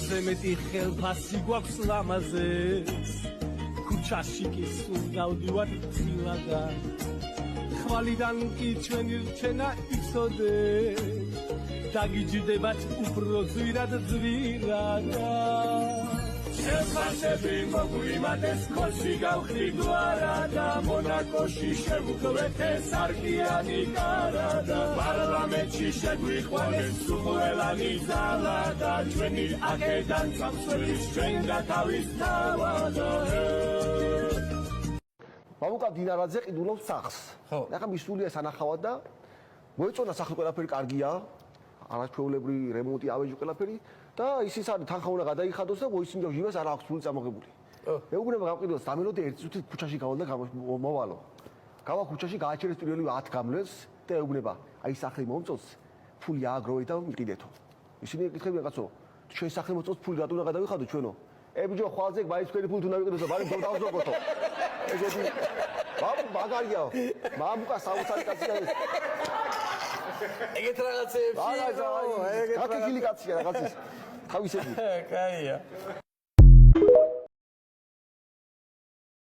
ხმაზე მეტი ხელფასი გვაქვს ლამაზეს ქუჩაში კი სულ გავდივართ ხილადა ხვალიდან კი ჩვენი რჩენა იცოდეთ დაგიჯდებათ უფრო ძვირად ძვირადა შეფასები მოგვიმატეს ქოში გავხდით ვარადა მონაკოში შევუქმეთ სარკიანი კარადა პარლამენტში შეგვიყვანეს სულელანი ძალადა ჩვენი აქედან სამსვრის ჩვენ გათავის თავადა მამუკა დინარაძე ყიდულობს სახლს. ახლა მის სულია სანახავად და მოეწონა სახლი ყველაფერი კარგია. არაჩვეულებრივი რემონტი ავეჯი ყველაფერი და ისიც არის თანხა უნდა გადაიხადოს და მოისმინდა ჟივას არ აქვს ფული წამოღებული. მეუბნება გამყიდოს დამელოდე ერთ წუთით ქუჩაში გავალ და მოვალო. გავა ქუჩაში გააჩერეს პირველი 10 გამლეს და ეუბნება აი სახლი მომწონს ფული ააგროვეთ და მიყიდეთო. ისინი ეკითხებიან კაცო ჩვენ სახლი მომწონს ფული რატო უნდა გადავიხადო ჩვენო? ებიჯო ხვალზე ბაის თქვენი ფული თუ უნდა ვიყიდოს და ბარი დავზოგოთო. ეგეთი მაგარია მამუკა საოცარი კაცია ეს ეგეთ რაღაცეებში აი გაკეთილი კაცია რაღაცის თავისები კაია